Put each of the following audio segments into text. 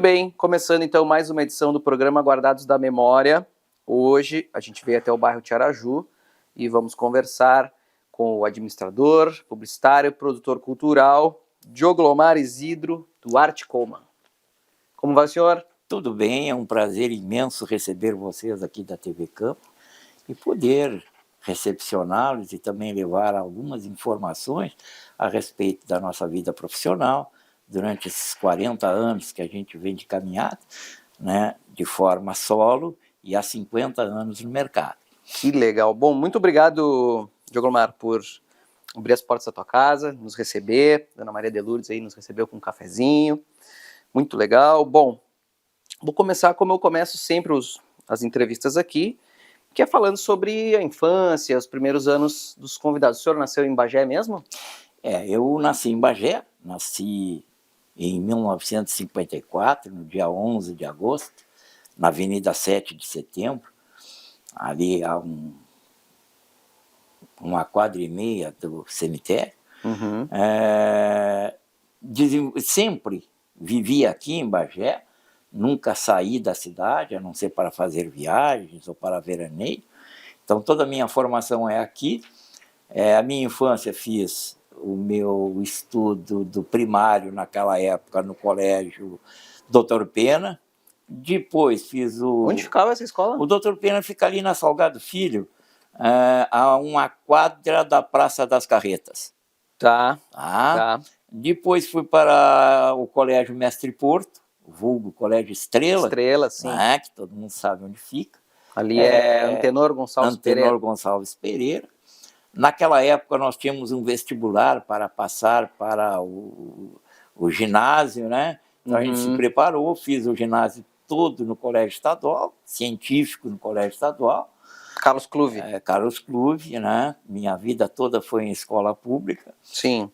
bem, começando então mais uma edição do programa Guardados da Memória. Hoje a gente veio até o bairro Tiaraju e vamos conversar com o administrador, publicitário, produtor cultural, Dioglomar Isidro Duarte Coman. Como vai, senhor? Tudo bem, é um prazer imenso receber vocês aqui da TV Campo e poder recepcioná-los e também levar algumas informações a respeito da nossa vida profissional durante esses 40 anos que a gente vem de caminhada, né, de forma solo e há 50 anos no mercado. Que legal. Bom, muito obrigado, Dioglomar, por abrir as portas da tua casa, nos receber. Dona Maria de Lourdes aí nos recebeu com um cafezinho. Muito legal. Bom, vou começar como eu começo sempre as entrevistas aqui, que é falando sobre a infância, os primeiros anos dos convidados. O senhor nasceu em Bagé mesmo? Eu nasci em Bagé, nasci em 1954, no dia 11 de agosto, na Avenida 7 de Setembro, ali há uma quadra e meia do cemitério. Uhum. Sempre vivi aqui em Bagé, nunca saí da cidade, a não ser para fazer viagens ou para veraneio. Então, toda a minha formação é aqui. A minha infância fiz o meu estudo do primário, naquela época, no colégio Dr. Pena. Depois fiz o... Onde ficava essa escola? O Dr. Pena fica ali na Salgado Filho, a uma quadra da Praça das Carretas. Tá. Depois fui para o Colégio Mestre Porto, vulgo Colégio Estrela. Estrela, sim. Que todo mundo sabe onde fica. Ali é Antenor Gonçalves Pereira. Antenor Gonçalves Pereira. Naquela época nós tínhamos um vestibular para passar para o ginásio, né? Então a gente se preparou, fiz o ginásio todo no Colégio Estadual, científico no Colégio Estadual. Carlos Clube. Carlos Clube, né? Minha vida toda foi em escola pública. Sim.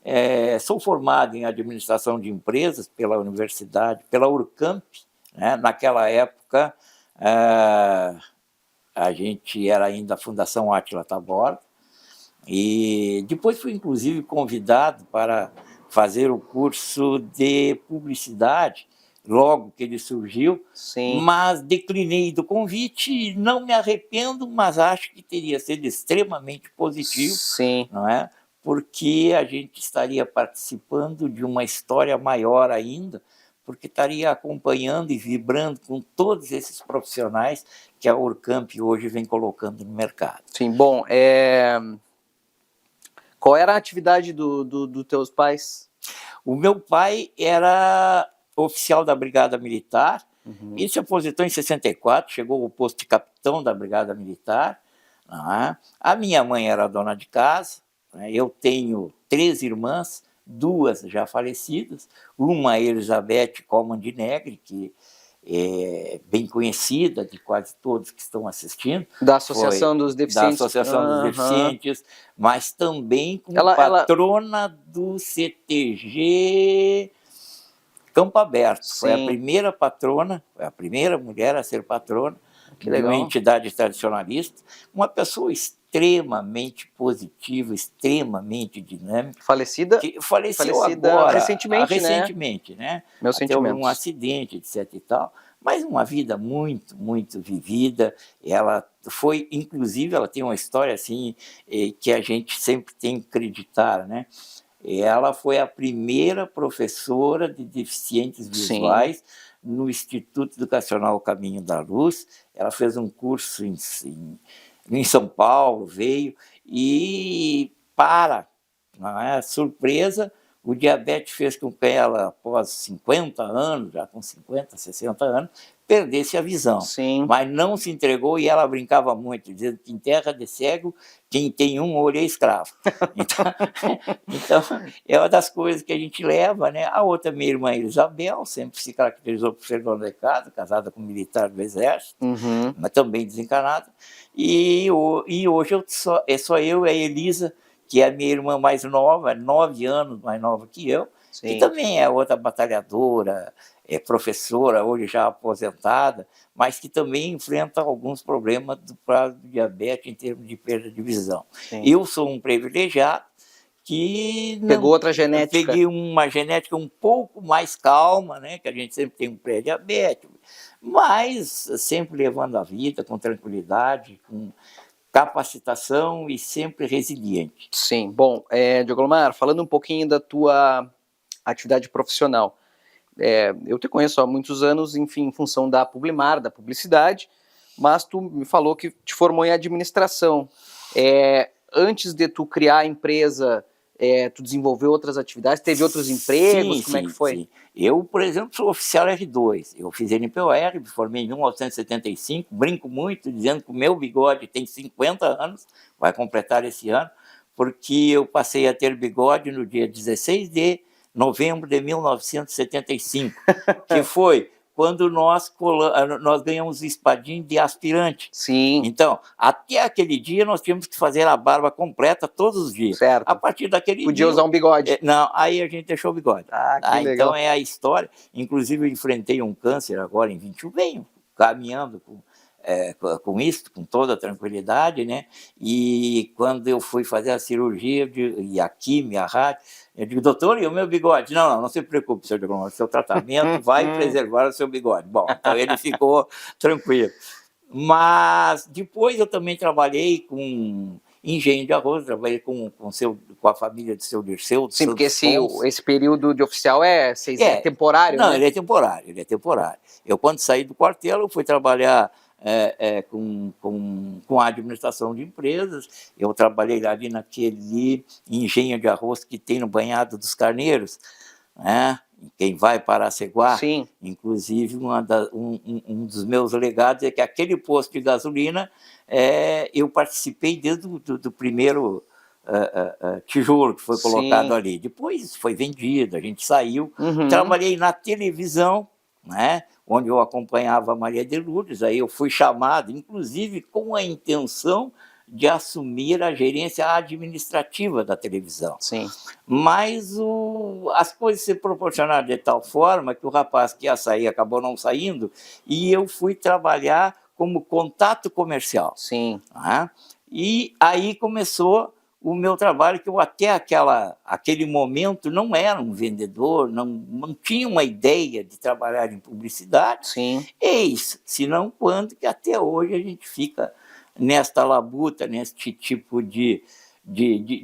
Sou formado em administração de empresas pela universidade, pela Urcamp, né? Naquela época a gente era ainda a Fundação Átila Taborda, e depois fui inclusive convidado para fazer o curso de publicidade, logo que ele surgiu. Sim. Mas declinei do convite, não me arrependo, mas acho que teria sido extremamente positivo. Sim. Não é? Porque a gente estaria participando de uma história maior ainda, porque estaria acompanhando e vibrando com todos esses profissionais que a Urcamp hoje vem colocando no mercado. Sim, bom, qual era a atividade dos teus pais? O meu pai era oficial da Brigada Militar. Ele se aposentou em 64, chegou ao posto de capitão da Brigada Militar. A minha mãe era dona de casa. Eu tenho 3 irmãs, 2 já falecidas, uma Elizabeth Coman de Negri, que é bem conhecida de quase todos que estão assistindo. Da Associação dos Deficientes. Da Associação dos Deficientes, mas também como patrona do CTG Campo Aberto. Sim. Foi a primeira patrona, foi a primeira mulher a ser patrona de uma entidade tradicionalista, uma pessoa extremamente positiva, extremamente dinâmica. Falecida? Que faleceu agora, recentemente, né? Meus sentimentos. Um acidente, etc. e tal, mas uma vida muito, muito vivida. Ela foi, inclusive, ela tem uma história assim que a gente sempre tem que acreditar, né? Ela foi a primeira professora de deficientes visuais. Sim. No Instituto Educacional Caminho da Luz. Ela fez um curso em São Paulo, veio, e surpresa, o diabetes fez com que ela, após 50 anos, já com 50, 60 anos, perdesse a visão. Sim. Mas não se entregou, e ela brincava muito, dizendo que em terra de cego, quem tem um olho é escravo. Então, é uma das coisas que a gente leva, né? A outra, minha irmã Isabel, sempre se caracterizou por ser dona de casa, casada com um militar do Exército, mas também desencarnada. E hoje só eu e a Elisa, que é a minha irmã mais nova, 9 anos mais nova que eu. Sim. Que também é outra batalhadora, é professora, hoje já aposentada, mas que também enfrenta alguns problemas do diabetes em termos de perda de visão. Sim. Eu sou um privilegiado que Pegou outra genética. peguei uma genética um pouco mais calma, né? Que a gente sempre tem um pré-diabético, mas sempre levando a vida com tranquilidade, com capacitação e sempre resiliente. Sim, bom, Diogo Lomar, falando um pouquinho da tua atividade profissional, eu te conheço há muitos anos, enfim, em função da Publimar, da publicidade, mas tu me falou que te formou em administração. Antes de tu criar a empresa, tu desenvolveu outras atividades, teve outros empregos, Sim, como é que sim, foi? sim. Eu, por exemplo, sou oficial R2. Eu fiz NPOR, me formei em 1975, brinco muito dizendo que o meu bigode tem 50 anos, vai completar esse ano, porque eu passei a ter bigode no dia 16 de novembro de 1975, que foi quando nós ganhamos o espadinho de aspirante. Sim, Então, até aquele dia nós tínhamos que fazer a barba completa todos os dias. certo. A partir daquele Podia dia... usar um bigode. Não, aí a gente deixou o bigode. Que legal. Então é a história. Inclusive eu enfrentei um câncer agora em 21, venho caminhando com isso, com toda a tranquilidade, né? E quando eu fui fazer a cirurgia, e a quimio, a rádio, eu digo, doutor, e o meu bigode? Não se preocupe, senhor Diego, o seu tratamento vai preservar o seu bigode. Bom, então ele ficou tranquilo. Mas depois eu também trabalhei com engenho de arroz, trabalhei com a família do seu Dirceu. Sim, porque esse período de oficial é temporário, não, né? Ele é temporário. Eu, quando saí do quartel, eu fui trabalhar com a administração de empresas. Eu trabalhei ali naquele engenho de arroz que tem no Banhado dos Carneiros, né? Quem vai para Araceguá. Sim. Inclusive, um dos meus legados é que aquele posto de gasolina, eu participei desde do primeiro tijolo que foi colocado ali. Depois foi vendido, a gente saiu. Trabalhei na televisão, né, onde eu acompanhava a Maria de Lourdes. Aí eu fui chamado, inclusive com a intenção de assumir a gerência administrativa da televisão. Sim. Mas as coisas se proporcionaram de tal forma que o rapaz que ia sair acabou não saindo, e eu fui trabalhar como contato comercial. Sim. Né? E aí começou o meu trabalho, que eu até aquele momento não era um vendedor, não tinha uma ideia de trabalhar em publicidade. Sim. Eis, senão quando que até hoje a gente fica nesta labuta, neste tipo de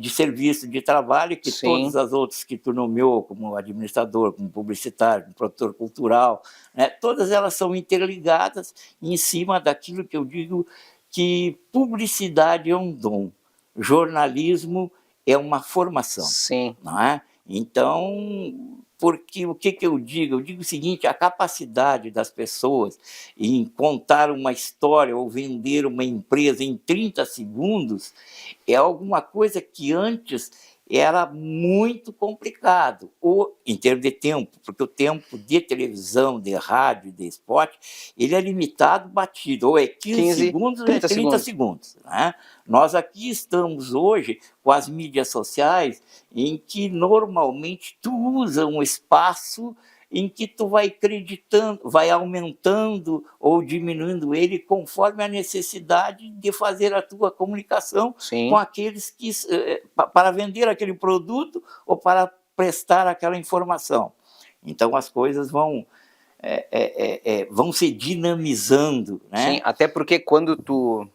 serviço, de trabalho, que Sim. Todas as outras que tu nomeou, como administrador, como publicitário, como produtor cultural, né, todas elas são interligadas em cima daquilo que eu digo que publicidade é um dom, jornalismo é uma formação. Sim. Não é? Então, porque o que eu digo? Eu digo o seguinte: a capacidade das pessoas em contar uma história ou vender uma empresa em 30 segundos é alguma coisa que antes era muito complicado, ou em termos de tempo, porque o tempo de televisão, de rádio, de esporte, ele é limitado, batido, ou é 15 segundos ou é 30 segundos. Né? Nós aqui estamos hoje com as mídias sociais, em que normalmente tu usa um espaço em que tu vai acreditando, vai aumentando ou diminuindo ele conforme a necessidade de fazer a tua comunicação. Sim. Com aqueles que para vender aquele produto ou para prestar aquela informação. Então as coisas vão se dinamizando, né? Sim, até porque quando tu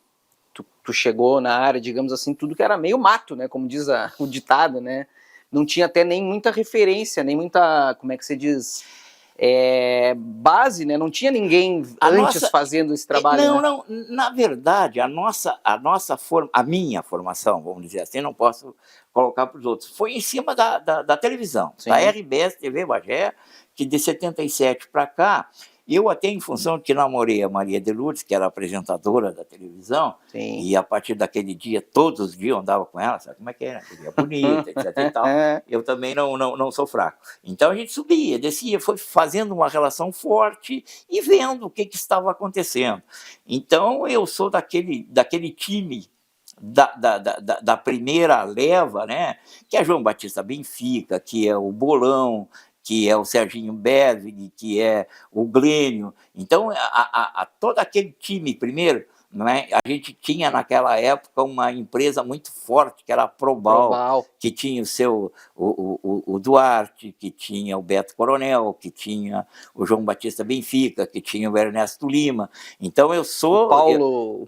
chegou na área, digamos assim, tudo que era meio mato, né? Como diz o ditado, né? Não tinha até nem muita referência, nem muita, como é que se diz, base, né? Não tinha ninguém fazendo esse trabalho. Não, na verdade, a minha formação, vamos dizer assim, não posso colocar para os outros, foi em cima da televisão. Sim. Da RBS TV Bagé, que de 77 para cá, eu até em função de que namorei a Maria de Lourdes, que era apresentadora da televisão. Sim. E a partir daquele dia, todos os dias eu andava com ela, sabe como é que era? Queria bonita, etc e tal. Eu também não sou fraco. Então a gente subia, descia, foi fazendo uma relação forte e vendo o que estava acontecendo. Então eu sou daquele time da primeira leva, né? Que é João Batista Benfica, que é o Bolão, que é o Serginho Bervig, que é o Glênio. Então, todo aquele time, primeiro, não é? A gente tinha naquela época uma empresa muito forte, que era a Probal, que tinha o Duarte, que tinha o Beto Coronel, que tinha o João Batista Benfica, que tinha o Ernesto Lima. Então eu sou...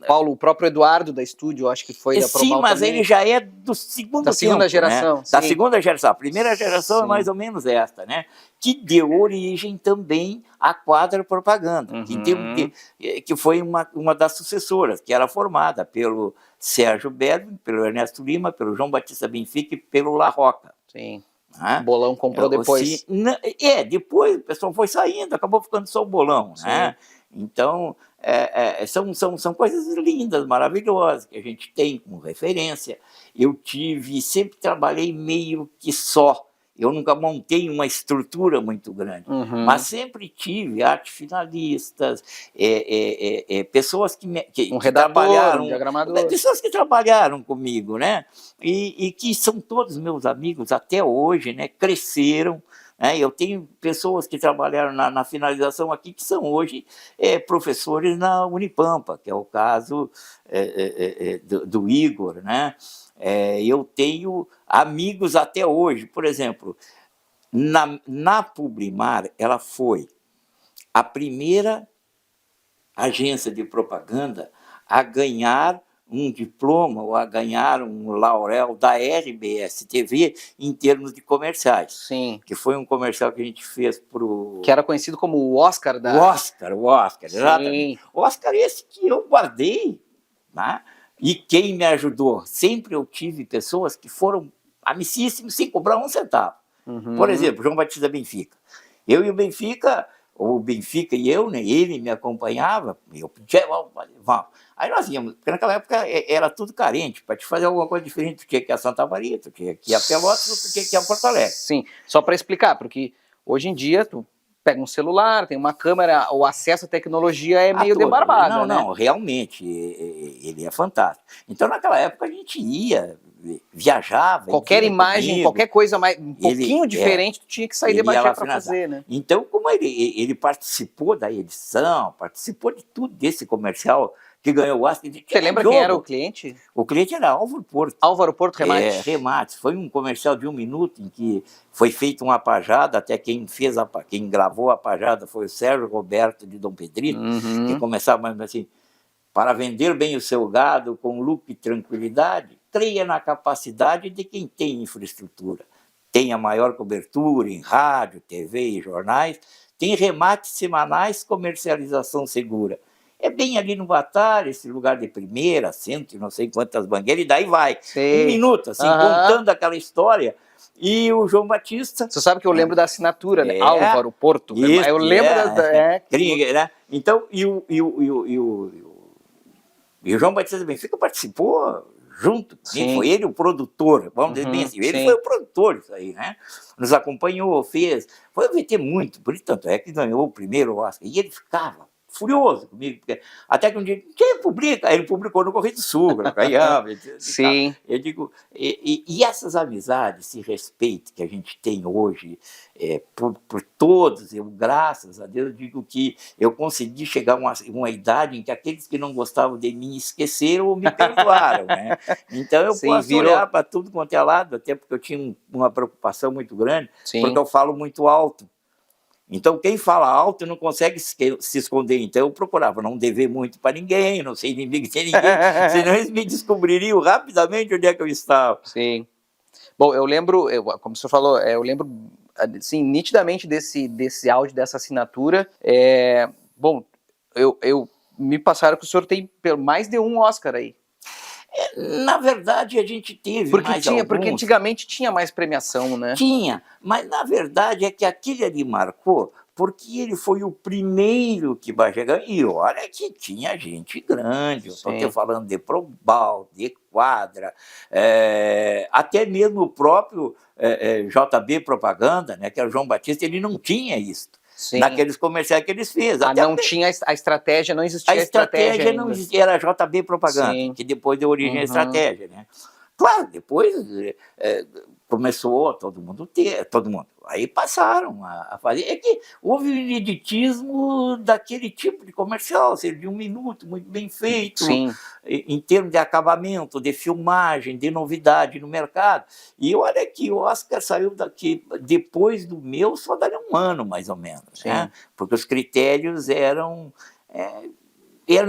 O próprio Eduardo da Estúdio, acho que foi da Probal. Sim, mas também. Ele já é do segundo da segunda tempo, geração. Né? Da segunda geração. A primeira geração é mais ou menos esta, né? Que deu origem também à Quadra Propaganda, que foi uma das sucessoras, que era formada pelo Sérgio Bergman, pelo Ernesto Lima, pelo João Batista Benfica e pelo La Rocca. Sim. O Bolão comprou depois. Depois o pessoal foi saindo, acabou ficando só o Bolão, né? Então, são coisas lindas, maravilhosas, que a gente tem como referência. Eu sempre trabalhei meio que só. Eu nunca montei uma estrutura muito grande, mas sempre tive arte finalistas, pessoas que trabalharam, diagramador. Pessoas que trabalharam comigo, né? E que são todos meus amigos até hoje, né? Cresceram. Eu tenho pessoas que trabalharam na finalização aqui que são hoje professores na Unipampa, que é o caso do Igor, né? Eu tenho amigos até hoje, por exemplo, na Publimar, ela foi a primeira agência de propaganda a ganhar um diploma ou a ganhar um laurel da RBS TV em termos de comerciais. Sim. Que foi um comercial que a gente fez para o... Que era conhecido como o Oscar da... O Oscar, exatamente. O Oscar esse que eu guardei, né? E quem me ajudou? Sempre eu tive pessoas que foram amicíssimos sem cobrar um centavo. Por exemplo, João Batista Benfica. Eu e o Benfica e eu, né, ele me acompanhava, eu pedia, vamos. Aí nós íamos, porque naquela época era tudo carente, para te fazer alguma coisa diferente, tu tinha que ir a Santa Maria, tu tinha que ir a Pelotas, tu tinha que ir a Porto Alegre. Sim, só para explicar, porque hoje em dia tu pega um celular, tem uma câmera, o acesso à tecnologia é meio debarbado, né? Não, realmente, ele é fantástico. Então naquela época a gente ia, viajava. Qualquer imagem, comigo, qualquer coisa mais um pouquinho diferente, tu tinha que sair de Bagé para fazer, né? Então, como ele participou da edição, participou de tudo desse comercial que ganhou o Oscar. Você lembra quem era o cliente? O cliente era Álvaro Porto. Álvaro Porto Remate? Remate. Foi um comercial de 1 minuto em que foi feita uma pajada, até quem gravou a pajada foi o Sérgio Roberto de Dom Pedrito, que começava assim: para vender bem o seu gado com lucro e tranquilidade, creia na capacidade de quem tem infraestrutura. Tem a maior cobertura em rádio, TV e jornais, tem remates semanais, comercialização segura. É bem ali no Batalha, esse lugar de primeira, cento e não sei quantas bangueiras, e daí vai. Sim. 1 minuto, assim, contando aquela história. E o João Batista... Você sabe que eu lembro da assinatura, né? Álvaro Porto. Isso, eu lembro né? Então, e o João Batista Benfica participou junto. Foi ele o produtor, vamos dizer bem assim. Ele foi o produtor disso aí, né? Nos acompanhou, fez. Foi um VT muito, por isso tanto é que ganhou o primeiro Oscar. E ele ficava furioso comigo, porque até que um dia, quem publica? Aí ele publicou no Correio do Sul, Sim. Eu digo, e essas amizades, esse respeito que a gente tem hoje por todos, graças a Deus, eu digo que eu consegui chegar a uma idade em que aqueles que não gostavam de mim esqueceram ou me perdoaram, né? Então eu posso olhar para tudo quanto é lado, até porque eu tinha uma preocupação muito grande, porque eu falo muito alto. Então, quem fala alto não consegue se esconder. Então, eu procurava não dever muito para ninguém, não ser inimigo de ninguém, senão eles me descobririam rapidamente onde é que eu estava. Sim. Bom, eu lembro, como o senhor falou, eu lembro assim, nitidamente desse áudio, dessa assinatura. Bom, me passaram que o senhor tem mais de um Oscar aí. Na verdade, a gente teve mais alguns. Porque antigamente tinha mais premiação, né? Tinha, mas na verdade é que aquele ali marcou porque ele foi o primeiro que vai chegar. E olha que tinha gente grande, eu estou falando de Probal, de Quadra, até mesmo o próprio JB Propaganda, né, que era o João Batista, ele não tinha isso. Sim. Naqueles comerciais que eles fez. Tinha a estratégia, não existia a estratégia não existia, era JB Propaganda, que depois deu origem à estratégia, né? Claro, depois, começou todo mundo ter, todo mundo. Aí passaram a fazer. É que houve o ineditismo daquele tipo de comercial, ou seja, de 1 minuto, muito bem feito, Sim. em termos de acabamento, de filmagem, de novidade no mercado. E olha que o Oscar saiu daqui, depois do meu, só daria 1 ano, mais ou menos, né? Porque os critérios eram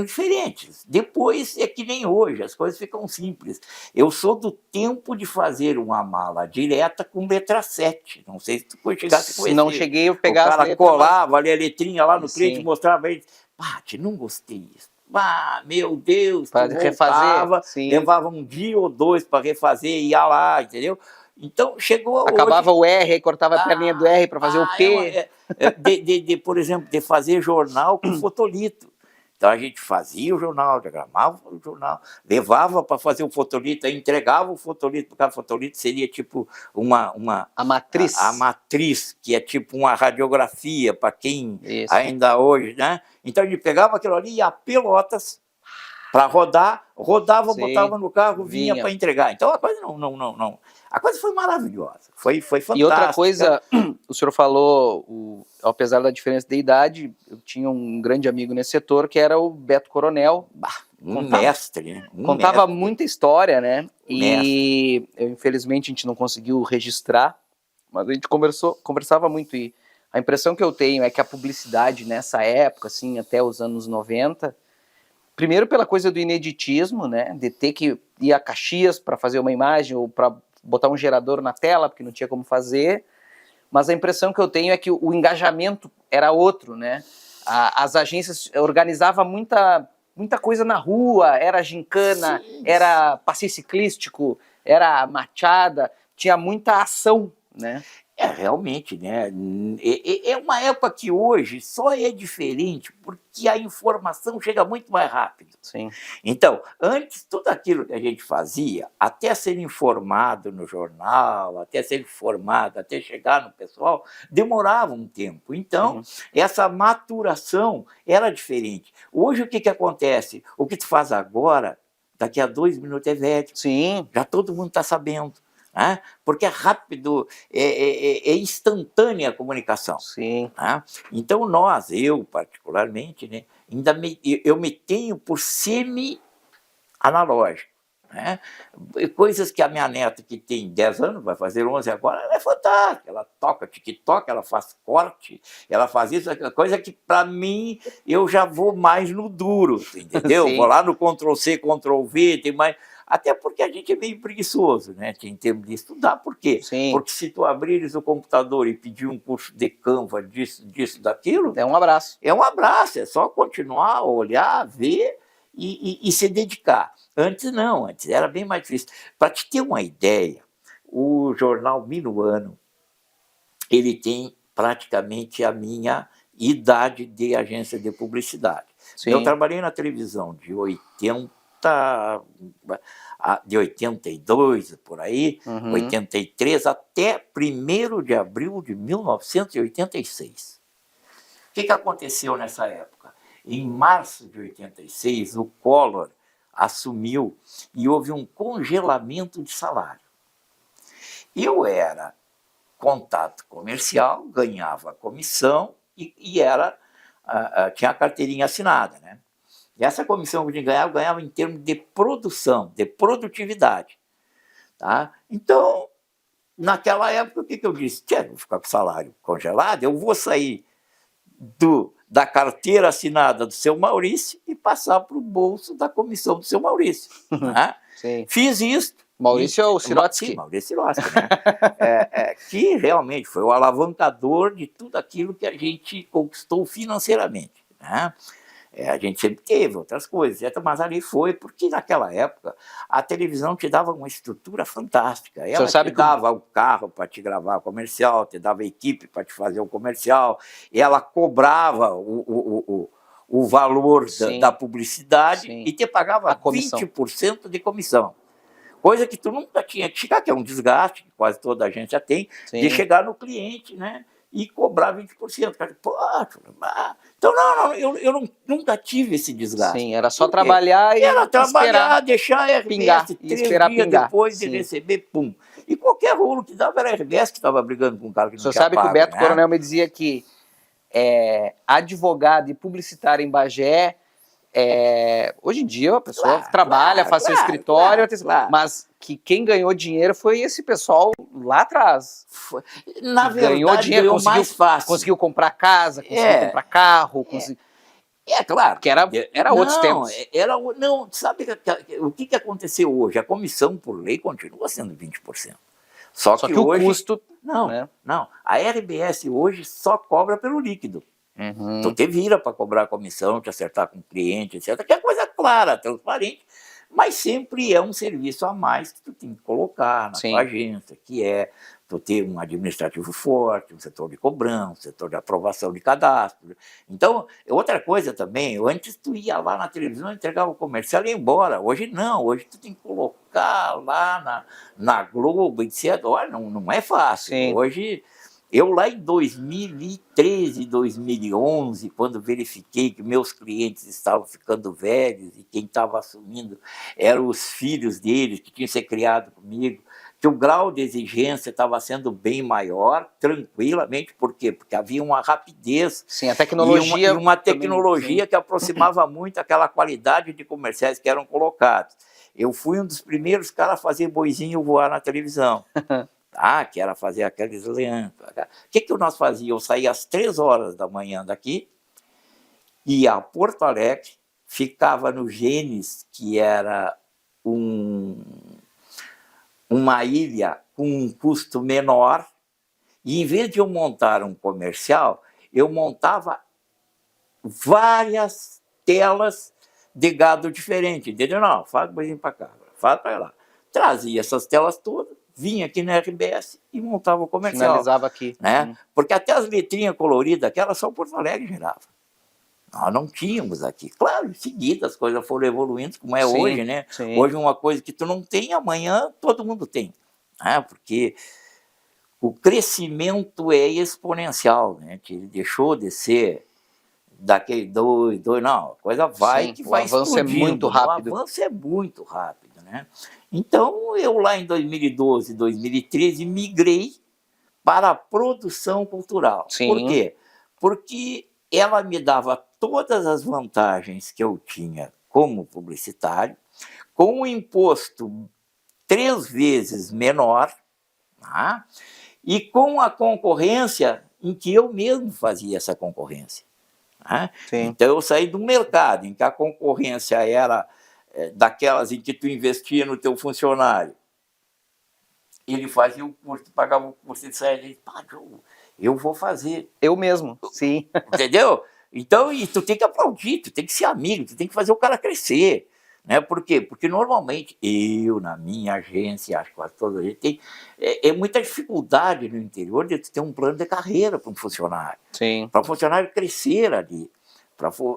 diferentes. Depois é que nem hoje, as coisas ficam simples. Eu sou do tempo de fazer uma mala direta com letra 7. Não sei se tu chegasse a conhecer. Não cheguei a pegar as letras. O cara colava ali a letrinha lá no cliente, Sim. mostrava ele. Pati, não gostei disso. Meu Deus, para refazer, levava 1 dia ou 2 para refazer, ia lá, entendeu? Então chegou acabava hoje, o R, aí cortava a perninha do R para fazer o P. Por exemplo, de fazer jornal com fotolito. Então a gente fazia o jornal, diagramava o jornal, levava para fazer o fotolito, aí entregava o fotolito, porque o fotolito seria tipo a matriz. A matriz, que é tipo uma radiografia para quem ainda hoje, né? Então a gente pegava aquilo ali e a Pelotas para rodava, botava no carro, vinha para entregar. Então a coisa não. A coisa foi maravilhosa, foi fantástica. E outra coisa, o senhor falou, apesar da diferença de idade, eu tinha um grande amigo nesse setor, que era o Beto Coronel. Mestre, né? Contava muita história, né? E infelizmente a gente não conseguiu registrar, mas a gente conversava muito. E a impressão que eu tenho é que a publicidade nessa época, assim, até os anos 90, primeiro pela coisa do ineditismo, né? De ter que ir a Caxias para fazer uma imagem ou para botar um gerador na tela, porque não tinha como fazer. Mas a impressão que eu tenho é que o engajamento era outro, né? As agências organizavam muita coisa na rua, era gincana, era passeio ciclístico, era machada, tinha muita ação, né? Realmente, né? É uma época que hoje só é diferente porque a informação chega muito mais rápido. Sim. Então, antes, tudo aquilo que a gente fazia, até ser informado no jornal, até ser informado, até chegar no pessoal, demorava um tempo. Então, essa maturação era diferente. Hoje, o que acontece? O que tu faz agora, daqui a 2 minutos é velho. Sim. Já todo mundo está sabendo. Porque é rápido, é instantânea a comunicação. Sim. Então eu particularmente, né, eu me tenho por semi-analógico. Coisas que a minha neta, que tem 10 anos, vai fazer 11 agora, ela é fantástica, ela toca TikTok, ela faz corte, ela faz isso, coisa que para mim eu já vou mais no duro, entendeu? Vou lá no Ctrl+C, Ctrl+V, tem mais... Até porque a gente é meio preguiçoso, né, em termos de estudar. Por quê? Porque se tu abrires o computador e pedir um curso de Canva, disso, daquilo... É um abraço. É um abraço, é só continuar, olhar, ver e se dedicar. Antes não, antes era bem mais difícil. Para te ter uma ideia, o jornal Minuano, ele tem praticamente a minha idade de agência de publicidade. Eu trabalhei na televisão de 82, por aí, 83, até 1º de abril de 1986. O que aconteceu nessa época? Em março de 86, o Collor assumiu e houve um congelamento de salário. Eu era contato comercial, ganhava comissão e tinha a carteirinha assinada, né? E essa comissão que eu ganhava em termos de produção, de produtividade. Então, naquela época, o que eu disse? Vou ficar com o salário congelado, eu vou sair da carteira assinada do seu Maurício e passar para o bolso da comissão do seu Maurício. Fiz isso. Maurício é o Sirotsky. Maurício Sirotsky, né? Que realmente foi o alavancador de tudo aquilo que a gente conquistou financeiramente. A gente sempre teve outras coisas, mas ali foi porque naquela época a televisão te dava uma estrutura fantástica. Ela te dava o carro para te gravar o comercial, te dava a equipe para te fazer o comercial, ela cobrava o valor da publicidade e te pagava 20% de comissão. Coisa que tu nunca tinha que chegar, que é um desgaste, que quase toda a gente já tem, de chegar no cliente, né? E cobrar 20%. Então, eu nunca tive esse desgaste. Sim, era só trabalhar e era trabalhar, deixar a RBS pingar, 3 dias depois de receber, pum. E qualquer rolo que dava era a RBS que estava brigando com um cara que O não senhor tinha sabe que o pago, Beto né? Coronel me dizia que advogado e publicitário em Bagé, hoje em dia a pessoa Claro, trabalha, faz seu escritório, claro. mas que quem ganhou dinheiro foi esse pessoal lá atrás. Na Que ganhou verdade, dinheiro, ganhou mais fácil. conseguiu comprar casa, conseguiu É, comprar carro, conseguiu... claro. que era outros Não, tempos. não, sabe o que aconteceu hoje? A comissão por lei continua sendo 20%. Só Só que que o hoje, custo... não, né? não. A RBS hoje só cobra pelo líquido. Tu Uhum. te vira para cobrar a comissão, te acertar com o cliente, etc. Que é coisa clara, transparente, mas sempre é um serviço a mais que tu tem que colocar na tua Sim. agência, que é tu ter um administrativo forte, um setor de cobrança, um setor de aprovação de cadastro. Então, outra coisa também, antes tu ia lá na televisão, entregava o comercial e ia embora. Hoje não, hoje tu tem que colocar lá na Globo, etc. Olha, não é fácil. Sim. Hoje... Eu lá em 2013, 2011, quando verifiquei que meus clientes estavam ficando velhos e quem estava assumindo eram os filhos deles, que tinham sido criados comigo, que o grau de exigência estava sendo bem maior, tranquilamente. Por quê? Porque havia uma rapidez. Sim, a tecnologia e uma também, tecnologia sim. que aproximava muito aquela qualidade de comerciais que eram colocados. Eu fui um dos primeiros caras a fazer boizinho voar na televisão. Que era fazer aqueles leões. O que nós fazíamos? Eu saía às 3 horas da manhã daqui, ia a Porto Alegre, ficava no Genes, que era uma ilha com um custo menor, e em vez de eu montar um comercial, eu montava várias telas de gado diferente. Entendeu? Não, faz o boizinho para cá, faz para lá. Trazia essas telas todas, vinha aqui na RBS e montava o comercial. Finalizava aqui. Né? Porque até as letrinhas coloridas, aquelas só o Porto Alegre gerava. Nós não tínhamos aqui. Claro, em seguida as coisas foram evoluindo, como é hoje, né? Sim. Hoje uma coisa que tu não tem, amanhã todo mundo tem. Né? Porque o crescimento é exponencial, né? Ele deixou de ser daquele dois, não, a coisa vai Sim, que o vai avanço explodindo. é muito rápido. O avanço é muito rápido, né? Então, eu lá em 2012, 2013, migrei para a produção cultural. Sim. Por quê? Porque ela me dava todas as vantagens que eu tinha como publicitário, com um imposto 3 vezes menor, tá? E com a concorrência em que eu mesmo fazia essa concorrência. Tá? Então eu saí do mercado em que a concorrência era daquelas em que tu investia no teu funcionário. Ele fazia o curso, pagava o curso, ele saía e eu vou fazer. Eu mesmo, sim. Entendeu? Então, e tu tem que aplaudir, tu tem que ser amigo, tu tem que fazer o cara crescer. Né? Por quê? Porque normalmente, eu, na minha agência, acho que quase toda a gente tem, muita dificuldade no interior de tu ter um plano de carreira para um funcionário. Sim. Para o funcionário crescer ali.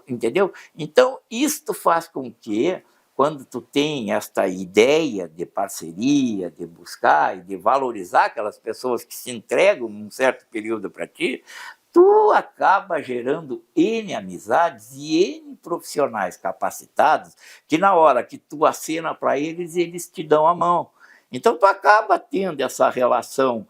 Entendeu? Então, isto faz com que, quando tu tem esta ideia de parceria, de buscar e de valorizar aquelas pessoas que se entregam num certo período para ti, tu acaba gerando N amizades e N profissionais capacitados que na hora que tu acena para eles, eles te dão a mão. Então, tu acaba tendo essa relação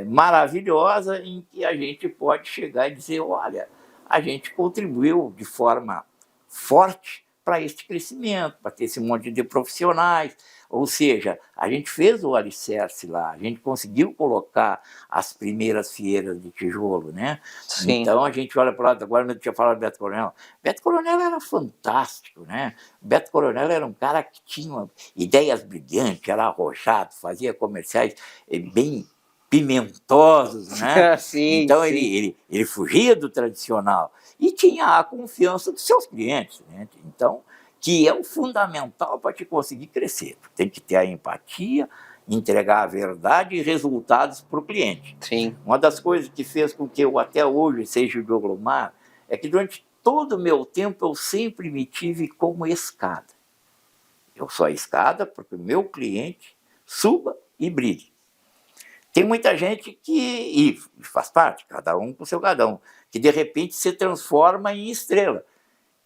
maravilhosa em que a gente pode chegar e dizer, olha, a gente contribuiu de forma forte para este crescimento, para ter esse monte de profissionais. Ou seja, a gente fez o alicerce lá, a gente conseguiu colocar as primeiras fieiras de tijolo, né? Sim. Então a gente olha para o lado, agora eu tinha falado do Beto Coronel. Beto Coronel era fantástico, né? Beto Coronel era um cara que tinha ideias brilhantes, era arrojado, fazia comerciais bem pimentosos, né? Sim, então sim. ele fugia do tradicional e tinha a confiança dos seus clientes, né? Então, que é o fundamental para te conseguir crescer. Tu tem que ter a empatia, entregar a verdade e resultados para o cliente. Sim. Uma das coisas que fez com que eu até hoje seja o Dioglomar é que durante todo o meu tempo eu sempre me tive como escada. Eu sou a escada porque o meu cliente suba e brilhe. Tem muita gente e faz parte, cada um com o seu gadão, que de repente se transforma em estrela.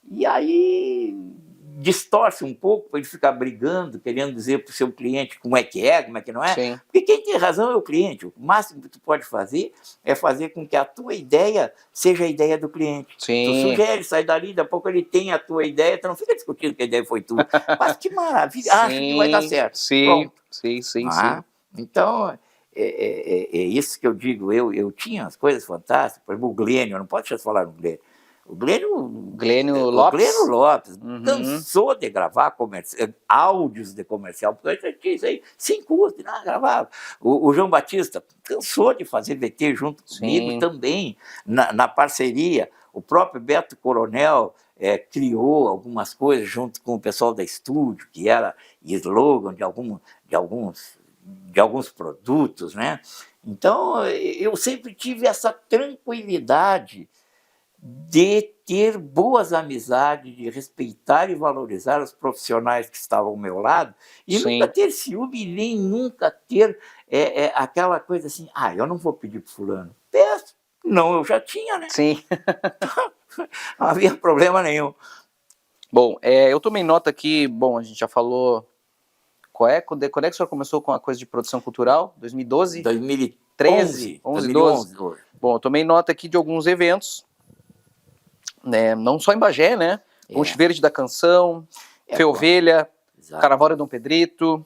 E aí distorce um pouco para ele ficar brigando, querendo dizer para o seu cliente como é, como é que não é. Sim. Porque quem tem razão é o cliente. O máximo que tu pode fazer é fazer com que a tua ideia seja a ideia do cliente. Sim. Tu sugere, sai dali, daqui a pouco ele tem a tua ideia, tu não fica discutindo que a ideia foi tua. Mas que maravilha, acho que vai dar certo. Sim, Pronto. sim. Então, é isso que eu digo. Eu tinha as coisas fantásticas. Por exemplo, o Glênio, não pode falar no Glênio. O Glênio Lopes cansou de gravar áudios de comercial, porque ele tinha isso aí, sem custo, nada, gravava. O João Batista cansou de fazer VT junto comigo também, na parceria. O próprio Beto Coronel criou algumas coisas junto com o pessoal da estúdio, que era slogan de alguns produtos, né? Então, eu sempre tive essa tranquilidade de ter boas amizades, de respeitar e valorizar os profissionais que estavam ao meu lado, e nunca ter ciúme, nem nunca ter aquela coisa assim, eu não vou pedir para fulano. Peço. Não, eu já tinha, né? Sim. Não havia problema nenhum. Bom, eu tomei nota aqui, a gente já falou, quando é que o senhor começou com a coisa de produção cultural? 2012? 2013? 2012. Bom, eu tomei nota aqui de alguns eventos, né, não só em Bagé, né? Ponte Verde da Canção, Feovelha, Carnaval de Dom Pedrito,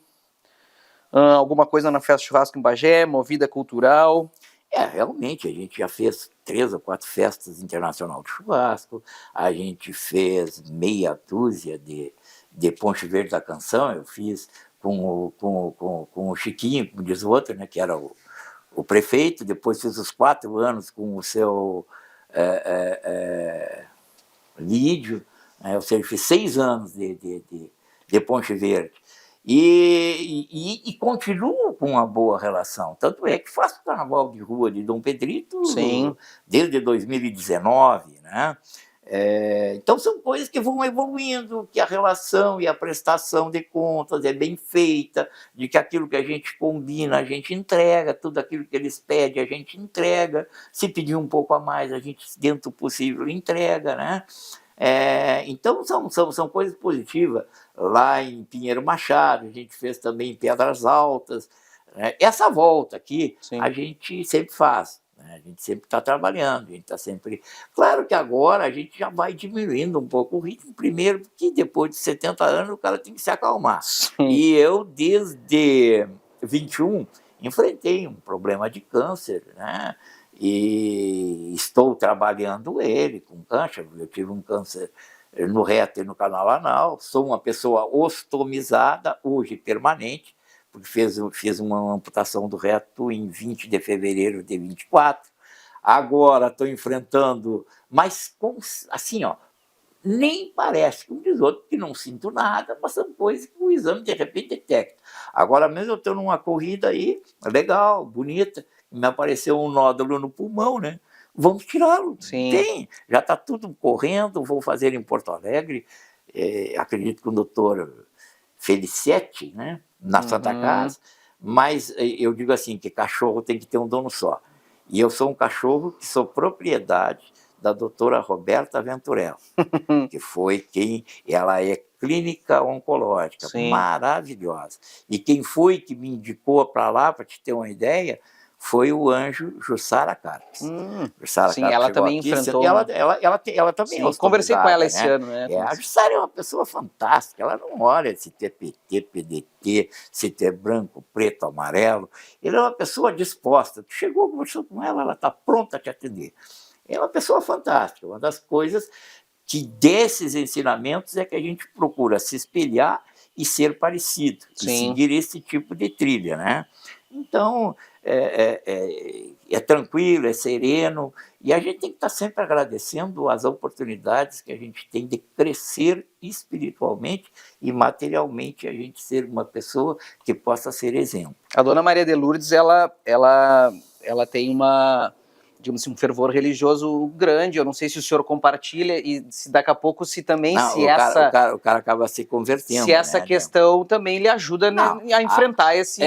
alguma coisa na Festa Churrasco em Bagé, Movida Cultural. Realmente, a gente já fez 3 ou 4 festas internacional de churrasco, a gente fez meia dúzia de Ponte Verde da Canção, eu fiz com o Chiquinho, como diz o outro, né, que era o prefeito, depois fiz os 4 anos com o seu Lídio, né, ou seja, fiz 6 anos de Ponte Verde. E continuo com uma boa relação. Tanto é que faço o carnaval de rua de Dom Pedrito desde 2019. Né? Então são coisas que vão evoluindo, que a relação e a prestação de contas é bem feita, de que aquilo que a gente combina, a gente entrega, tudo aquilo que eles pedem, a gente entrega. Se pedir um pouco a mais, a gente, dentro do possível, entrega. Né? Então são coisas positivas. Lá em Pinheiro Machado, a gente fez também em Pedras Altas. Essa volta aqui, a gente sempre faz. A gente sempre está trabalhando, a gente está sempre... Claro que agora a gente já vai diminuindo um pouco o ritmo, primeiro porque depois de 70 anos o cara tem que se acalmar. E eu, desde 21, enfrentei um problema de câncer, né? E estou trabalhando ele com câncer. Eu tive um câncer no reto e no canal anal, sou uma pessoa ostomizada, hoje permanente, porque fiz uma amputação do reto em 20 de fevereiro de 24. Agora estou enfrentando, mas assim, nem parece, como diz outro, que não sinto nada, mas são coisas que o exame de repente detecta. Agora mesmo eu estou numa corrida aí, legal, bonita, me apareceu um nódulo no pulmão, né? Vamos tirá-lo. Tem, já está tudo correndo, vou fazer em Porto Alegre, acredito que o doutor Felicete, né? Na Santa Casa, mas eu digo assim, que cachorro tem que ter um dono só. E eu sou um cachorro que sou propriedade da doutora Roberta Venturella, que foi ela é clínica oncológica, maravilhosa. E quem foi que me indicou para lá, para te ter uma ideia, foi o anjo Jussara Carpes. Sim, ela também enfrentou... Ela também é conversei com ela esse ano, né? A Jussara é uma pessoa fantástica, ela não olha se ter PT, PDT, se ter branco, preto, amarelo. Ela é uma pessoa disposta. Tu chegou, conversou com ela, ela está pronta a te atender. É uma pessoa fantástica. Uma das coisas que desses ensinamentos é que a gente procura se espelhar e ser parecido, e seguir esse tipo de trilha, né? Então, é tranquilo, é sereno, e a gente tem que estar sempre agradecendo as oportunidades que a gente tem de crescer espiritualmente e materialmente, a gente ser uma pessoa que possa ser exemplo. A dona Maria de Lourdes, ela tem uma, digamos assim, um fervor religioso grande. Eu não sei se o senhor compartilha e se daqui a pouco se também o cara acaba se convertendo. Se essa questão também lhe ajuda a enfrentar esses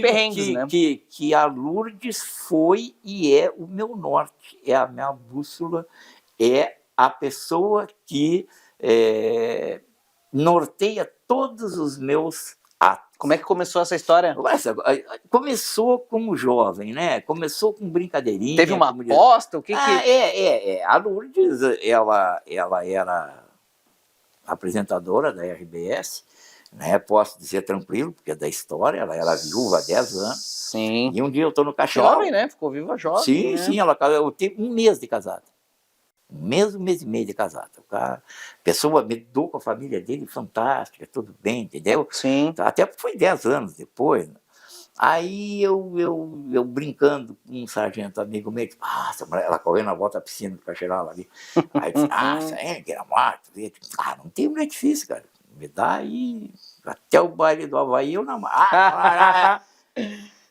perrengues, né? Que a Lourdes foi e é o meu norte, é a minha bússola, é a pessoa que norteia todos os meus atos. Como é que começou essa história? Começou como jovem, né? Começou com brincadeirinha. Teve uma aposta? O que A Lourdes, ela era apresentadora da RBS, né? Posso dizer tranquilo, porque é da história, ela era viúva há 10 anos. Sim. E um dia eu estou no caixão. Jovem, né? Ficou viúva jovem. Sim, né? sim, eu tive 1 mês de casada. Um mês e meio de casada. A pessoa me deu com a família dele, fantástica, tudo bem, entendeu? Sim. Até foi 10 anos depois. Né? Aí eu brincando com um sargento amigo meu, disse, ela correu na volta da piscina para cheirar lá ali. Aí disse, que era mato. Não tem mulher difícil, cara. Me dá aí, até o baile do Havaí eu namoro.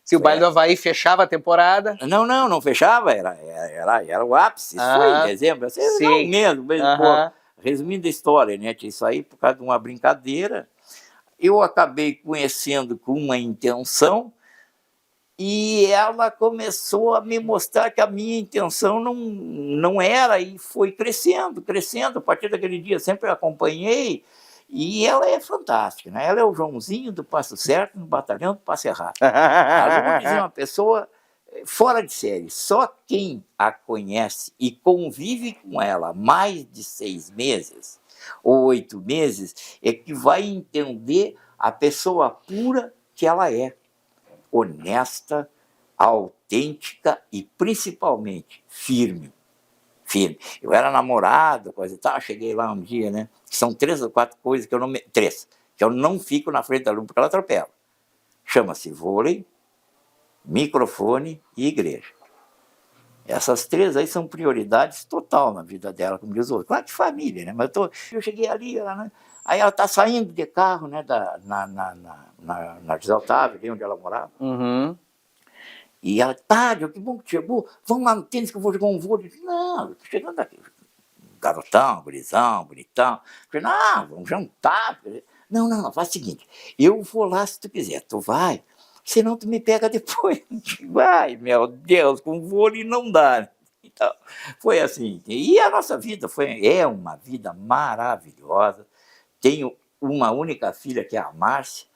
Se o baile do Havaí fechava a temporada? Não fechava, era o ápice. Isso foi em dezembro. Não mesmo, resumindo a história, né? Isso aí por causa de uma brincadeira. Eu acabei conhecendo com uma intenção e ela começou a me mostrar que a minha intenção não era, e foi crescendo. A partir daquele dia sempre acompanhei. E ela é fantástica, né? Ela é o Joãozinho do Passo Certo no batalhão do Passo Errado. A Lourdes é uma pessoa fora de série. Só quem a conhece e convive com ela mais de 6 meses ou 8 meses é que vai entender a pessoa pura que ela é. Honesta, autêntica e principalmente firme. Eu era namorado, coisa e tal, cheguei lá um dia, né? São 3 ou 4 coisas que eu não fico na frente da Lu porque ela atropela. Chama-se vôlei, microfone e igreja. Essas 3 aí são prioridades total na vida dela, como diz o outro. Claro, de família, né? Mas eu cheguei ali, né? Aí ela tá saindo de carro, né? Na José Otávio, ali onde ela morava. Uhum. E ela, que bom que chegou, vamos lá no tênis que eu vou jogar um vôlei. Eu disse, não, tô chegando aqui. Garotão, gurizão, bonitão. Eu falei, vamos jantar. Não, faz o seguinte, eu vou lá se tu quiser, tu vai, senão tu me pega depois. Vai, meu Deus, com vôlei não dá. Então, foi assim. E a nossa vida é uma vida maravilhosa. Tenho uma única filha, que é a Márcia,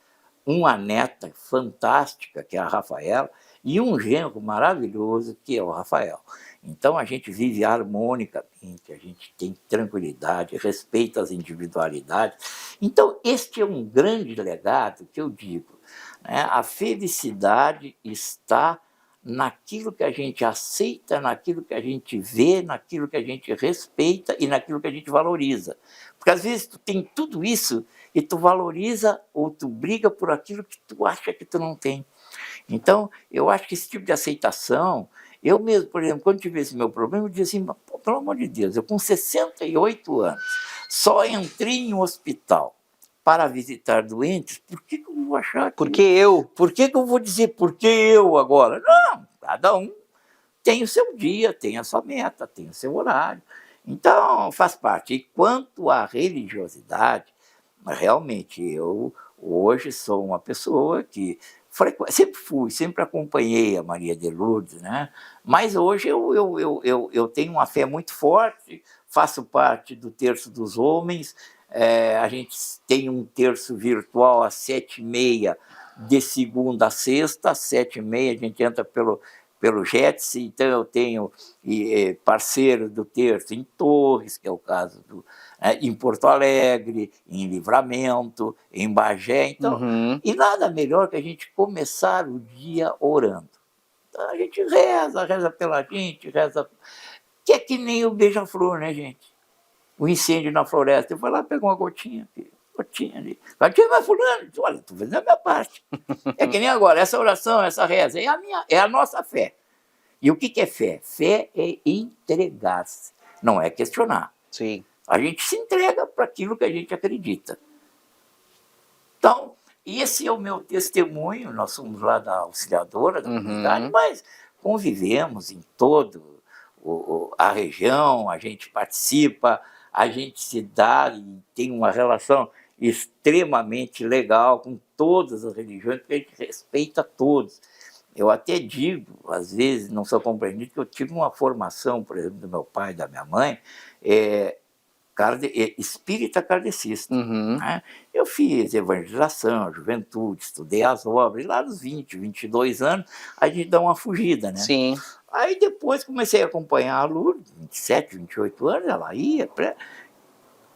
uma neta fantástica, que é a Rafaela, e um genro maravilhoso, que é o Rafael. Então, a gente vive harmonicamente, a gente tem tranquilidade, respeita as individualidades. Então, este é um grande legado que eu digo. Né? A felicidade está naquilo que a gente aceita, naquilo que a gente vê, naquilo que a gente respeita e naquilo que a gente valoriza. Porque, às vezes, tu tem tudo isso e tu valoriza ou tu briga por aquilo que tu acha que tu não tem. Então, eu acho que esse tipo de aceitação, eu mesmo, por exemplo, quando tive esse meu problema, eu disse assim, pelo amor de Deus, eu com 68 anos, só entrei em um hospital para visitar doentes, por que eu vou achar que... Por que eu? Por que eu vou dizer por que eu agora? Não, cada um tem o seu dia, tem a sua meta, tem o seu horário. Então, faz parte. E quanto à religiosidade, realmente, eu hoje sou uma pessoa que sempre acompanhei a Maria de Lourdes, né? Mas hoje eu tenho uma fé muito forte, faço parte do Terço dos Homens, a gente tem um terço virtual às 7h30, de segunda a sexta, às 7h30 a gente entra pelo Jets, então eu tenho parceiro do terço em Torres, que é o caso em Porto Alegre, em Livramento, em Bagé, então, e nada melhor que a gente começar o dia orando. Então, a gente reza pela gente, que é que nem o beija-flor, né, gente? O incêndio na floresta, eu vou lá pegar uma gotinha ali. Mas fulano, olha, estou fazendo a minha parte. É que nem agora, essa oração, essa reza, é a nossa fé. E o que é fé? Fé é entregar-se, não é questionar. Sim. A gente se entrega para aquilo que a gente acredita. Então, esse é o meu testemunho, nós somos lá da Auxiliadora, da comunidade, mas convivemos em toda a região, a gente participa, a gente se dá e tem uma relação extremamente legal com todas as religiões, porque a gente respeita todos. Eu até digo, às vezes, não sou compreendido, que eu tive uma formação, por exemplo, do meu pai e da minha mãe, espírita kardecista. Uhum. Né? Eu fiz evangelização, juventude, estudei as obras, e lá dos 20, 22 anos, a gente dá uma fugida, né? Sim. Aí depois comecei a acompanhar a Lourdes, 27, 28 anos, ela ia.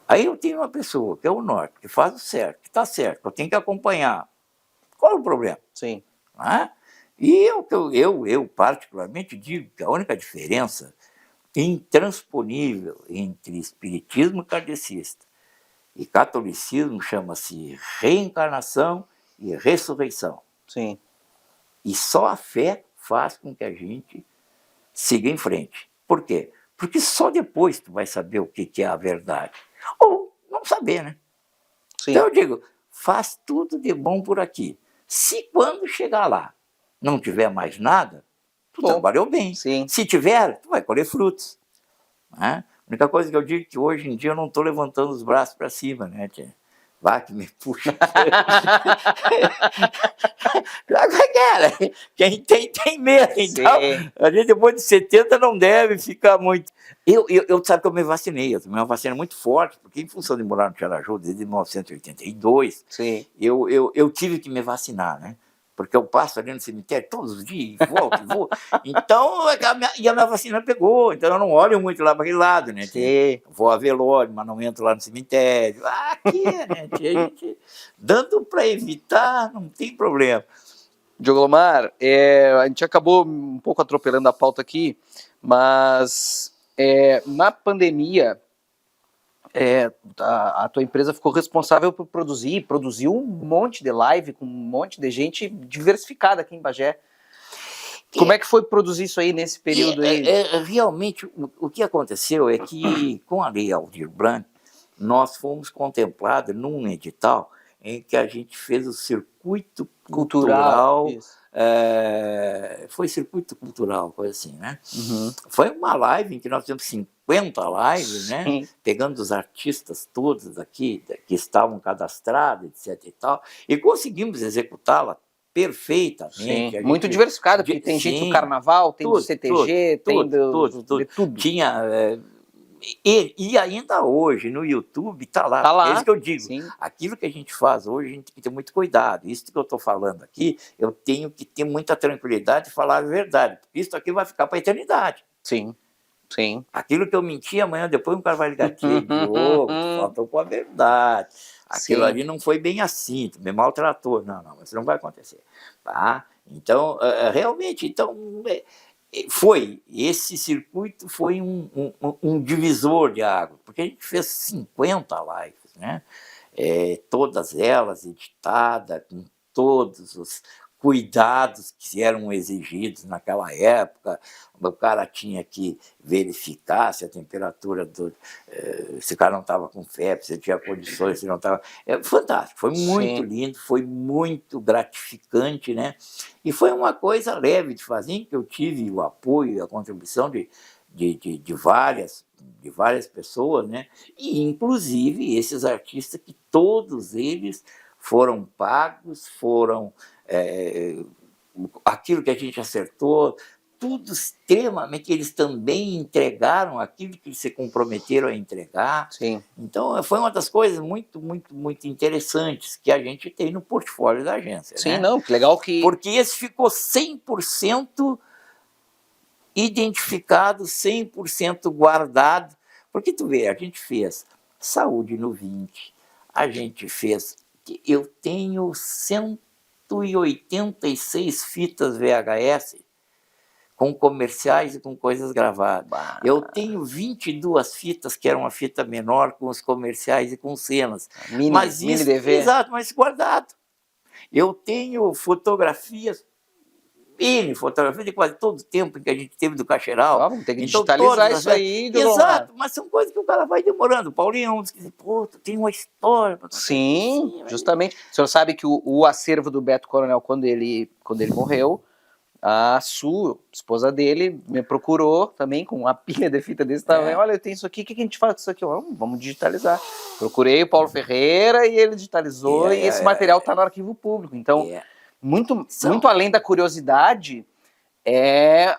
Aí eu tenho uma pessoa, que é o Norte, que faz o certo, que está certo, que eu tenho que acompanhar. Qual é o problema? Sim. Né? E eu particularmente digo que a única diferença intransponível entre espiritismo kardecista e catolicismo chama-se reencarnação e ressurreição. Sim. E só a fé faz com que a gente siga em frente. Por quê? Porque só depois tu vai saber o que é a verdade. Ou não saber, né? Sim. Então eu digo, faz tudo de bom por aqui. Se quando chegar lá não tiver mais nada, tu trabalhou bem. Sim. Se tiver, tu vai colher frutos. Né? A única coisa que eu digo é que hoje em dia eu não estou levantando os braços para cima, né, tia? Vai que me puxa. Quem tem medo. Então, a gente depois de 70 não deve ficar muito. Eu sabe que eu me vacinei, eu tomei uma vacina muito forte, porque em função de morar no Tiaraju desde 1982, Sim. eu tive que me vacinar, né? Porque eu passo ali no cemitério todos os dias, volto e vou. Então, a minha vacina pegou, então eu não olho muito lá para aquele lado, né? Sim. Vou a velório, mas não entro lá no cemitério. Aqui, né? A gente, dando para evitar, não tem problema. Diogo Lomar, a gente acabou um pouco atropelando a pauta aqui, mas na pandemia, a tua empresa ficou responsável por produziu um monte de live com um monte de gente diversificada aqui em Bagé. Como é que foi produzir isso aí nesse período aí? Realmente, o que aconteceu é que, com a Lei Aldir Blanc, nós fomos contemplados num edital em que a gente fez o circuito cultural. Foi circuito cultural, coisa assim, né? Uhum. Foi uma live em que nós temos 50 lives, né? Pegando os artistas todos aqui, que estavam cadastrados, etc e tal, e conseguimos executá-la perfeitamente. Sim. Muito diversificada, porque tem gente do carnaval, tem do CTG, tem de tudo. Tinha... E ainda hoje, no YouTube, está lá. Tá lá. É isso que eu digo. Sim. Aquilo que a gente faz hoje, a gente tem que ter muito cuidado. Isso que eu estou falando aqui, eu tenho que ter muita tranquilidade e falar a verdade. Porque isso aqui vai ficar para a eternidade. Sim, sim. Aquilo que eu menti, amanhã depois um cara vai ligar aqui, Diogo, faltou com a verdade. Aquilo ali não foi bem assim, tu me maltratou. Não, isso não vai acontecer. Tá? Então, realmente, esse circuito foi um divisor de água, porque a gente fez 50 lives, né? Todas elas editadas, com todos os cuidados que eram exigidos naquela época. O cara tinha que verificar se a temperatura se o cara não estava com febre, se tinha condições, se não estava... fantástico, foi muito lindo, foi muito gratificante, né? E foi uma coisa leve de fazer, em que eu tive o apoio e a contribuição de várias pessoas, né? E inclusive esses artistas que todos eles foram pagos, foram aquilo que a gente acertou, tudo extremamente, eles também entregaram aquilo que eles se comprometeram a entregar. Sim. Então, foi uma das coisas muito, muito, muito interessantes que a gente tem no portfólio da agência. Sim, né? não, que legal que... Porque esse ficou 100% identificado, 100% guardado. Porque tu vê, a gente fez saúde no 20, a gente fez... Eu tenho 186 fitas VHS com comerciais e com coisas gravadas. Bah. Eu tenho 22 fitas, que era uma fita menor, com os comerciais e com cenas. Mini DV. Exato, mas guardado. Eu tenho fotografias de quase todo o tempo que a gente teve do Cacheral. Vamos ter que digitalizar isso aí. Exato, mas são coisas que o cara vai demorando. O Paulinho diz que, pô, tu tem uma história. Sim, justamente. O senhor sabe que o acervo do Beto Coronel, quando ele morreu, a esposa dele, me procurou também com uma pilha de fita desse tamanho. Olha, eu tenho isso aqui, o que a gente faz com isso aqui? Vamos digitalizar. Procurei o Paulo Ferreira e ele digitalizou, e esse material está no arquivo público. Então, muito além da curiosidade,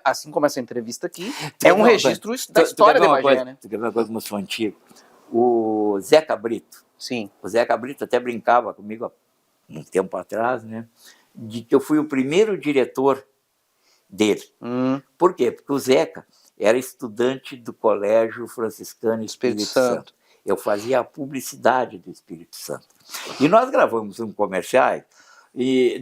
assim como essa entrevista aqui, um registro da história de Bagé, né? Tu quer ver uma coisa como eu sou antigo? o Zeca Brito. Sim. O Zeca Brito até brincava comigo há um tempo atrás, né, de que eu fui o primeiro diretor dele. Por quê? Porque o Zeca era estudante do Colégio Franciscano Espírito Santo. Eu fazia a publicidade do Espírito Santo. E nós gravamos um comercial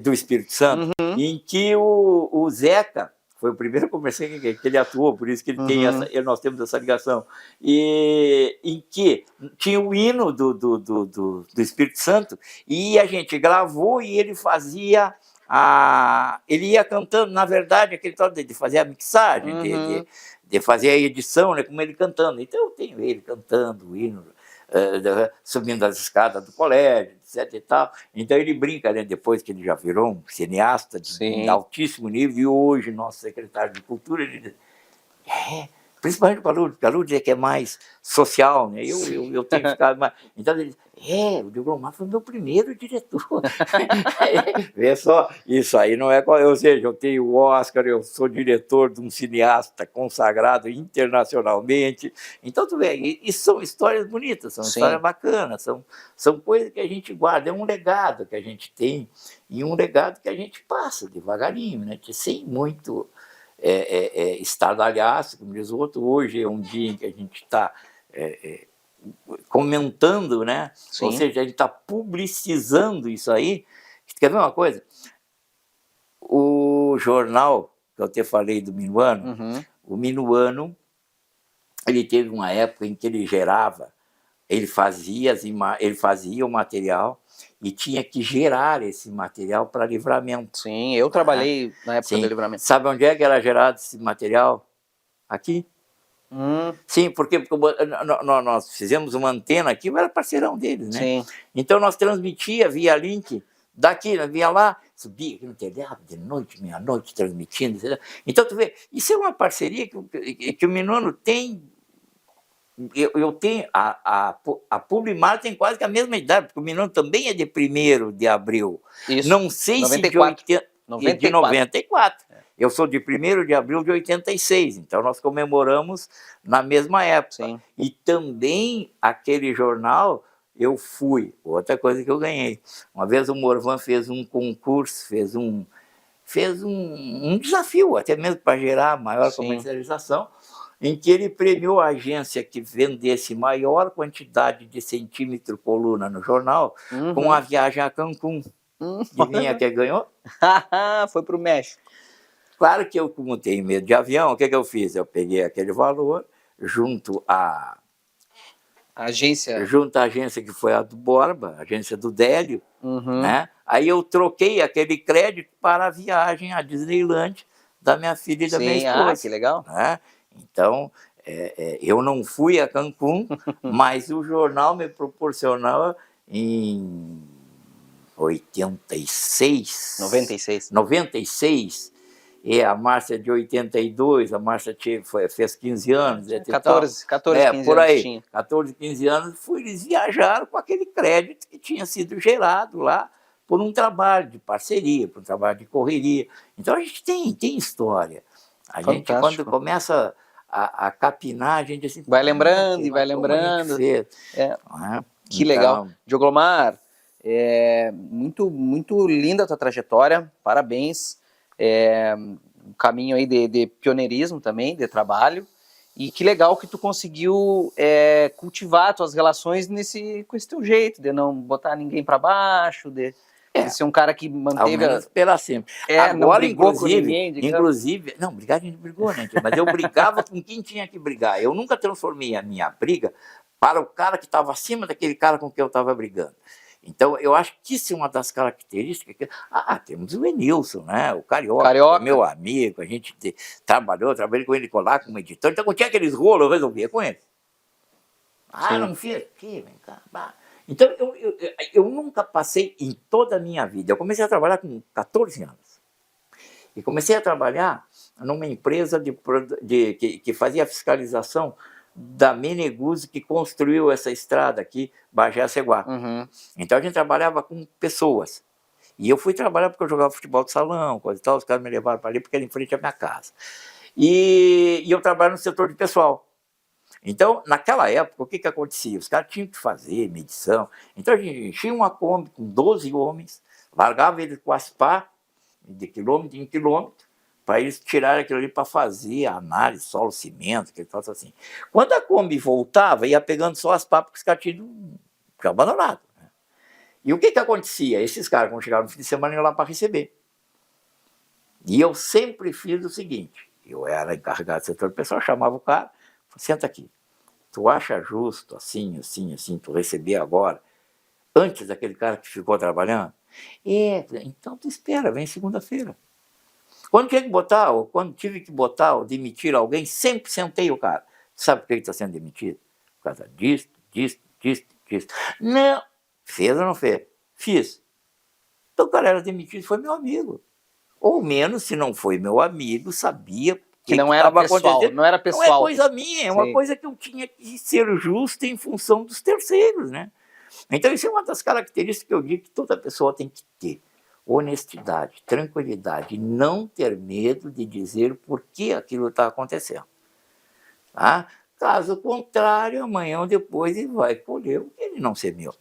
do Espírito Santo, em que o Zeca foi o primeiro comercial que ele atuou, por isso que ele tem nós temos essa ligação, e em que tinha o hino do Espírito Santo, e a gente gravou e ele fazia ele ia cantando, na verdade, aquele tal de fazer a mixagem, de fazer a edição, né, como ele cantando. Então eu tenho ele cantando o hino, subindo as escadas do colégio, etc e tal. Então ele brinca, né, depois que ele já virou um cineasta de altíssimo nível, e hoje nosso secretário de Cultura, ele diz, principalmente o Palude é que é mais social, né? Eu tenho ficado mais... Então ele diz, o Diogo Lomar foi meu primeiro diretor. Vê só, isso aí não é... Ou seja, eu tenho o Oscar, eu sou diretor de um cineasta consagrado internacionalmente. Então, tu vê, e são histórias bonitas, são histórias bacanas, são coisas que a gente guarda, é um legado que a gente tem, e um legado que a gente passa devagarinho, né? Sem muito... estardalhaço, como diz o outro. Hoje é um dia em que a gente está comentando, né? Ou seja, a gente está publicizando isso aí. Quer ver uma coisa? O jornal que eu te falei do Minuano, o Minuano, ele teve uma época em que ele gerava, ele fazia o material e tinha que gerar esse material para Livramento. Sim, eu trabalhei na época do Livramento. Sabe onde é que era gerado esse material? Aqui. Sim, porque nós fizemos uma antena aqui, eu era parceirão deles, né? Sim. Então nós transmitia via link daqui, via lá, subia aqui no telhado de noite, meia-noite, transmitindo. Etc. Então tu vê, isso é uma parceria que o Minuano tem. Eu tenho, a Publimar tem quase que a mesma idade, porque o Minuano também é de 1º de abril. Isso. Não sei 94. se de 94. Eu sou de 1º de abril de 86, então nós comemoramos na mesma época. Sim. E também aquele jornal eu fui, outra coisa que eu ganhei. Uma vez o Morvan fez um concurso, fez um desafio, até mesmo para gerar maior comercialização, em que ele premiou a agência que vendesse maior quantidade de centímetro coluna no jornal com a viagem a Cancún. Adivinha quem ganhou? Foi para o México. Claro que eu, como tenho medo de avião, o que eu fiz? Eu peguei aquele valor junto à agência que foi a do Borba, a agência do Délio, né? Aí eu troquei aquele crédito para a viagem à Disneyland da minha filha e da minha esposa. Que legal. Né? Então, eu não fui a Cancún, mas o jornal me proporcionava em 96, e a Márcia de 82, a Márcia fez 15 anos. 14, 15 por aí, anos. 14, 15 anos, eles viajaram com aquele crédito que tinha sido gerado lá por um trabalho de parceria, por um trabalho de correria. Então a gente tem história. A gente, quando começa a capinar, a gente assim, vai lembrando e vai lembrando. Que legal. Diogo Lomar, muito, muito linda a tua trajetória, parabéns. Um caminho aí de pioneirismo também, de trabalho, e que legal que tu conseguiu cultivar tuas relações com esse teu jeito, de não botar ninguém para baixo, de ser um cara que manteve... pela sempre. Agora, não brigou com ninguém, inclusive, não, brigar a gente brigou, né? Mas eu brigava com quem tinha que brigar. Eu nunca transformei a minha briga para o cara que estava acima daquele cara com quem eu estava brigando. Então, eu acho que isso é uma das características. Temos o Enilson, né? O Carioca. Meu amigo, a gente trabalhei com ele lá como editor. Então, quando tinha aqueles rolos, eu resolvia com ele. Não fiz aqui, vem cá. Então, eu nunca passei em toda a minha vida. Eu comecei a trabalhar com 14 anos. E comecei a trabalhar numa empresa que fazia fiscalização da Meneguzzi, que construiu essa estrada aqui, Bagé-Ceguá. Então a gente trabalhava com pessoas. E eu fui trabalhar porque eu jogava futebol de salão, coisa e tal, os caras me levaram para ali porque era em frente à minha casa. E eu trabalho no setor de pessoal. Então, naquela época, o que acontecia? Os caras tinham que fazer medição. Então, a gente enchia uma Kombi com 12 homens, largava eles com as pá, de quilômetro em quilômetro, para eles tirarem aquilo ali para fazer a análise, solo, cimento, aquele troço assim. Quando a Kombi voltava, ia pegando só as pá, porque os caras tinham abandonado. Né? E o que acontecia? Esses caras, quando chegavam no fim de semana, iam lá para receber. E eu sempre fiz o seguinte, eu era encarregado do setor pessoal, chamava o cara, senta aqui, tu acha justo, assim, assim, assim, tu receber agora, antes daquele cara que ficou trabalhando? Então tu espera, vem segunda-feira. Quando tive que botar ou demitir alguém, sempre sentei o cara. Sabe por que ele está sendo demitido? Por causa disso, disso, disso, disso. Não, fez ou não fez? Fiz. Então o cara era demitido, foi meu amigo. Ou menos, se não foi meu amigo, sabia que não era pessoal, não era pessoal. Não é coisa minha, é uma coisa que eu tinha que ser justo em função dos terceiros, né? Então isso é uma das características que eu digo que toda pessoa tem que ter. Honestidade, tranquilidade, não ter medo de dizer por que aquilo está acontecendo. Tá? Caso contrário, amanhã ou depois ele vai colher o que ele não semeu.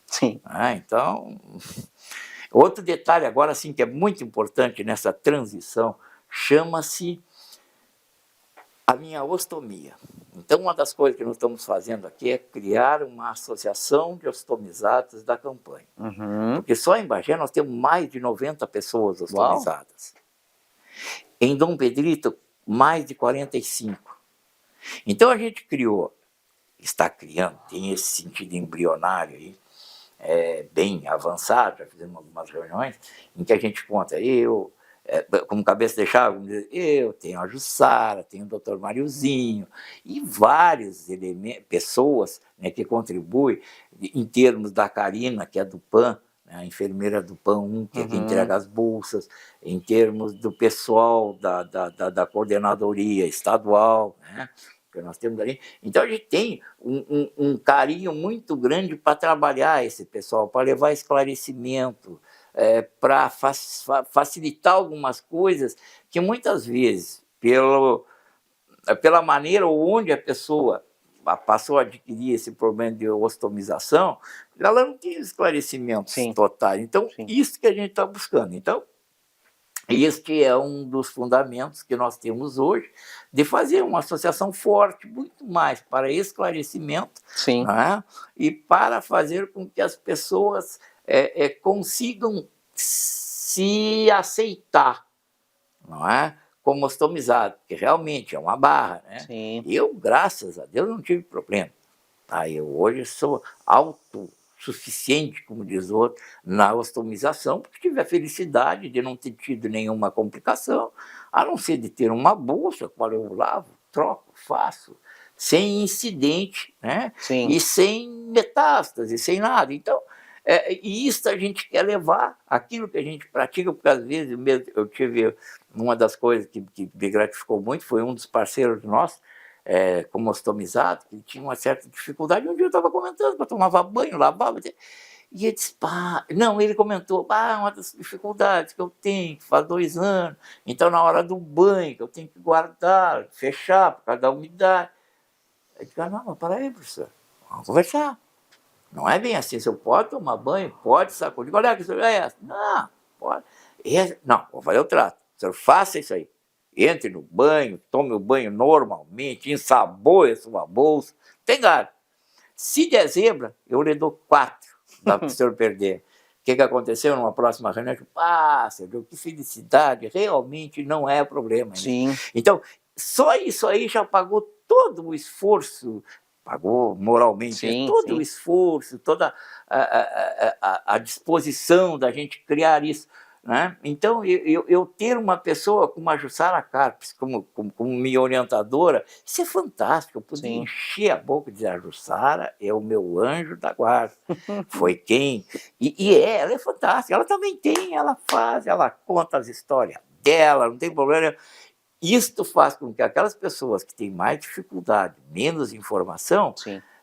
Sim. Então, outro detalhe agora sim que é muito importante nessa transição, chama-se a minha ostomia. Então, uma das coisas que nós estamos fazendo aqui é criar uma associação de ostomizados da campanha. Porque só em Bagé nós temos mais de 90 pessoas ostomizadas. Uau. Em Dom Pedrito, mais de 45. Então, a gente está criando, tem esse sentido embrionário aí, bem avançado, já fizemos algumas reuniões, em que a gente conta, como cabeça de chave, eu tenho a Jussara, tenho o Dr. Mariozinho, e várias pessoas, né, que contribuem, em termos da Karina, que é do PAN, né, a enfermeira do PAN 1, que é quem entrega as bolsas, em termos do pessoal da coordenadoria estadual, né, que nós temos ali. Então, a gente tem um carinho muito grande para trabalhar esse pessoal, para levar esclarecimento, para facilitar algumas coisas que muitas vezes, pela maneira onde a pessoa passou a adquirir esse problema de ostomização, ela não tinha esclarecimentos totais. Então, isso que a gente está buscando. Então, este é um dos fundamentos que nós temos hoje, de fazer uma associação forte, muito mais para esclarecimento, né, e para fazer com que as pessoas consigam se aceitar, não é? Como ostomizado, porque realmente é uma barra, né? Eu, graças a Deus, não tive problema. Eu hoje sou autossuficiente, como diz o outro, na ostomização, porque tive a felicidade de não ter tido nenhuma complicação, a não ser de ter uma bolsa, qual eu lavo, troco, faço, sem incidente, né? E sem metástase, sem nada. Então, e isso a gente quer levar, aquilo que a gente pratica, porque às vezes eu tive uma das coisas que me gratificou muito, foi um dos parceiros nossos, como ostomizado, que tinha uma certa dificuldade. Um dia eu estava comentando, eu tomava banho, lavava, e ele disse, não, ele comentou, uma das dificuldades que eu tenho, que faz 2 anos, então na hora do banho, que eu tenho que guardar, fechar, por causa da umidade. Eu disse, não, mas para aí, professor, vamos conversar. Não é bem assim, você pode tomar banho, pode sacudir. Olha, que senhor é essa? Não, pode. Não, vou fazer o trato. O senhor faça isso aí. Entre no banho, tome o banho normalmente, ensaboe a sua bolsa. Tem galho. Se der zebra, eu lhe dou 4, dá para o senhor perder. O que aconteceu numa próxima reunião? Senhor, que felicidade, realmente não é problema. Né? Então, só isso aí já pagou todo o esforço, pagou moralmente, todo o esforço, toda a disposição da gente criar isso. Né? Então, eu ter uma pessoa como a Jussara Carpes, como minha orientadora, isso é fantástico. Eu podia encher a boca e dizer, a Jussara é o meu anjo da guarda. Foi quem... ela é fantástica. Ela também tem, ela faz, ela conta as histórias dela, não tem problema. Isto faz com que aquelas pessoas que têm mais dificuldade, menos informação,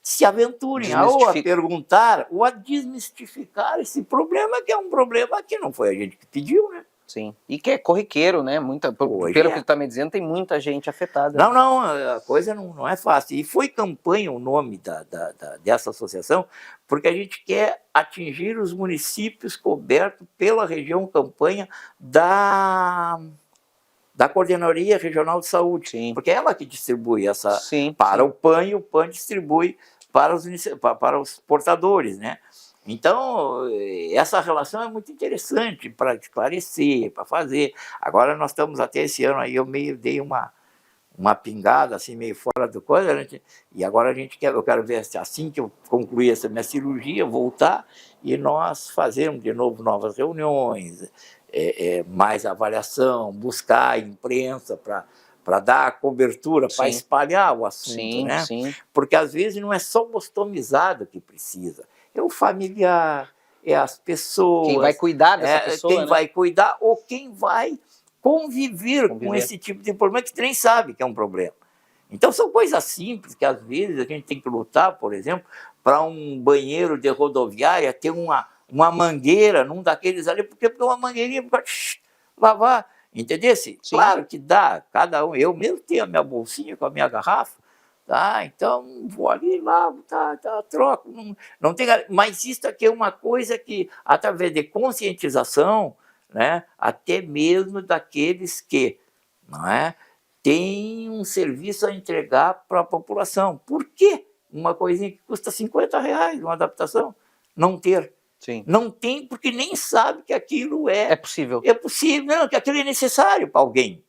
se aventurem a perguntar ou a desmistificar esse problema, que é um problema que não foi a gente que pediu, né? sim. E que é corriqueiro, né? Pelo que ele está me dizendo, tem muita gente afetada. Não, a coisa não é fácil. E foi campanha o nome dessa associação, porque a gente quer atingir os municípios cobertos pela região campanha da Coordenadoria Regional de Saúde. Sim. Porque é ela que distribui essa sim, para sim. o PAN, e o PAN distribui para os portadores, né? Então, essa relação é muito interessante para esclarecer, para fazer. Agora nós estamos até esse ano aí, eu meio dei uma pingada, assim, meio fora do coisa, né? E agora eu quero ver assim que eu concluir essa minha cirurgia, voltar e nós fazermos de novo novas reuniões, mais avaliação, buscar a imprensa para dar a cobertura, para espalhar o assunto, sim, né? Sim. Porque às vezes não é só o bostomizado que precisa, é o familiar, é as pessoas. Quem vai cuidar dessa pessoa, quem vai cuidar ou quem vai conviver com esse tipo de problema que você nem sabe que é um problema. Então são coisas simples que às vezes a gente tem que lutar, por exemplo, para um banheiro de rodoviária ter uma mangueira num daqueles ali, porque uma mangueirinha para lavar, entendeu? Claro que dá, cada um. Eu mesmo tenho a minha bolsinha com a minha garrafa, tá? Então vou ali, lavo, troco. Não tem, mas isso aqui é uma coisa que, através de conscientização, né, até mesmo daqueles que, não é, tem um serviço a entregar para a população. Por que uma coisinha que custa R$50, uma adaptação, não ter? Sim. Não tem porque nem sabe que aquilo é possível. É possível, não, que aquilo é necessário para alguém.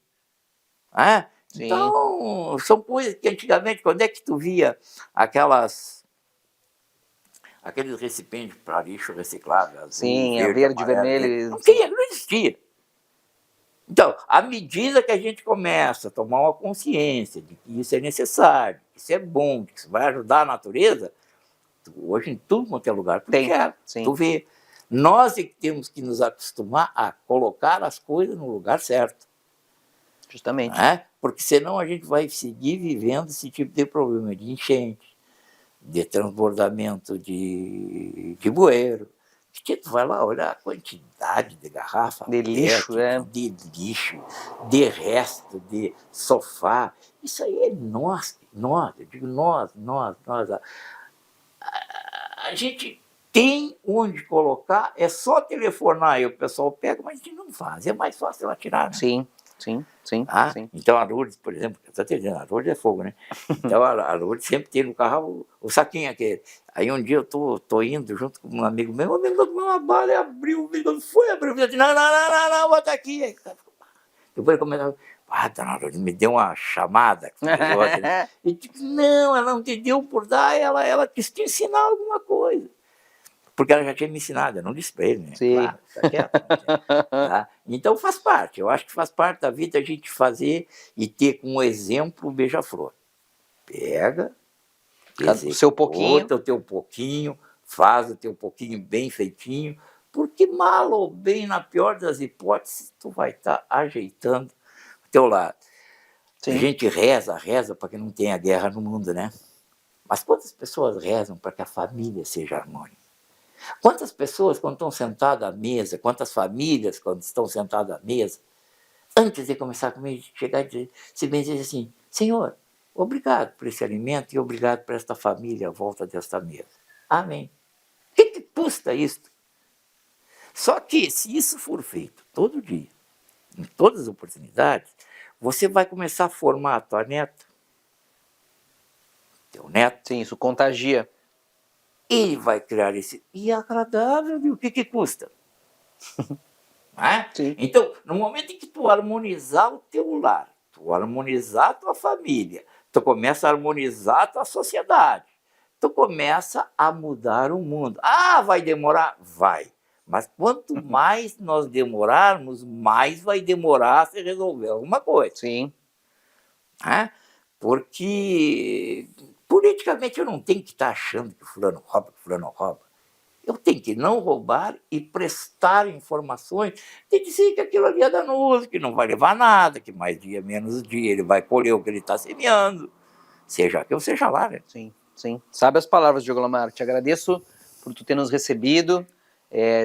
Então, são coisas que antigamente, quando é que tu via aqueles recipientes para lixo reciclável? Azul, sim, verde, vermelho. Não existia. Então, à medida que a gente começa a tomar uma consciência de que isso é necessário, que isso é bom, que isso vai ajudar a natureza, hoje em tudo quanto é lugar, tu vê. Nós é que temos que nos acostumar a colocar as coisas no lugar certo. Justamente. Porque senão a gente vai seguir vivendo esse tipo de problema de enchente, de transbordamento de bueiro. Porque tu vai lá olhar a quantidade de garrafa de lixo, de lixo, de resto, de sofá. Isso aí é nós, eu digo nós. A gente tem onde colocar, é só telefonar e o pessoal pega, mas a gente não faz, é mais fácil ela tirar, né? Sim. Então a Lourdes, por exemplo, eu estou te dizendo, a Lourdes é fogo, né? Então a Lourdes sempre tem no carro o saquinho aquele. Aí um dia eu tô indo junto com um amigo meu, comeu uma bala e abriu, eu disse, não, bota aqui. Depois ele começou, dona Lourdes, me deu uma chamada. E disse, não, ela não te deu por dar, ela quis te ensinar alguma coisa. Porque ela já tinha me ensinado, eu não disse para ele, né? Sim. Claro, tá quieto, tá? Então faz parte, eu acho que faz parte da vida a gente fazer e ter como exemplo o beija-flor. Pega, o seu pouquinho, o teu pouquinho, faz o teu pouquinho bem feitinho, porque mal ou bem, na pior das hipóteses, tu vai estar ajeitando o teu lado. Sim. A gente reza para que não tenha guerra no mundo, né? Mas quantas pessoas rezam para que a família seja harmônica? Quantas pessoas, quando estão sentadas à mesa, quantas famílias, quando estão sentadas à mesa, antes de começar a comer, chegar e dizer, se bem dizer assim, Senhor, obrigado por esse alimento e obrigado por esta família à volta desta mesa. Amém. O que custa isso? Só que, se isso for feito todo dia, em todas as oportunidades, você vai começar a formar a tua neta, teu neto. Sim, isso contagia. Ele vai criar esse... E é agradável, viu? O que custa? Então, no momento em que tu harmonizar o teu lar, tu harmonizar a tua família, tu começa a harmonizar a tua sociedade, tu começa a mudar o mundo. Vai demorar? Vai. Mas quanto mais nós demorarmos, mais vai demorar a se resolver alguma coisa. Sim. Porque... politicamente eu não tenho que estar achando que fulano rouba, Eu tenho que não roubar e prestar informações de dizer que aquilo ali é danoso, que não vai levar nada, que mais dia, menos dia, ele vai colher o que ele está semeando. Seja que eu seja lá, né? Sim. Sabe as palavras, Diogo Lomar. Te agradeço por tu ter nos recebido,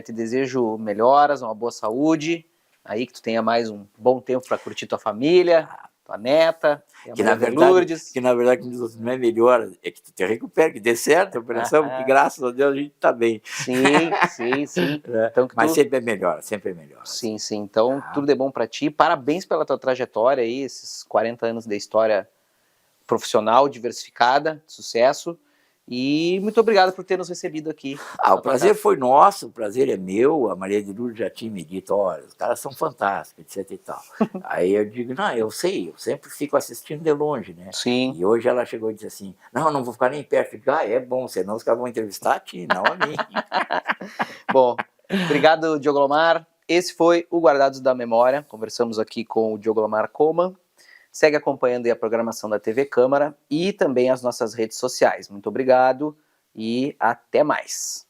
te desejo melhoras, uma boa saúde, aí, que tu tenha mais um bom tempo para curtir tua família, tua neta, que na verdade não é melhor, é que tu te recupera, que dê certo a operação, porque graças a Deus a gente está bem. Sim. Então, mas sempre é melhor, sempre é melhor. Sim. Então, tudo de bom para ti. Parabéns pela tua trajetória aí, esses 40 anos de história profissional, diversificada, de sucesso. E muito obrigado por ter nos recebido aqui. O prazer foi nosso, o prazer é meu. A Maria de Lourdes já tinha me dito, olha, os caras são fantásticos, etc e tal. Aí eu digo, não, eu sei, eu sempre fico assistindo de longe, né? Sim. E hoje ela chegou e disse assim, não vou ficar nem perto. Eu digo, é bom, senão os caras vão entrevistar a ti, não a mim. Bom, obrigado, Diogo Lomar. Esse foi o Guardados da Memória. Conversamos aqui com o Diogo Lomar Coman. Segue acompanhando aí a programação da TV Câmara e também as nossas redes sociais. Muito obrigado e até mais.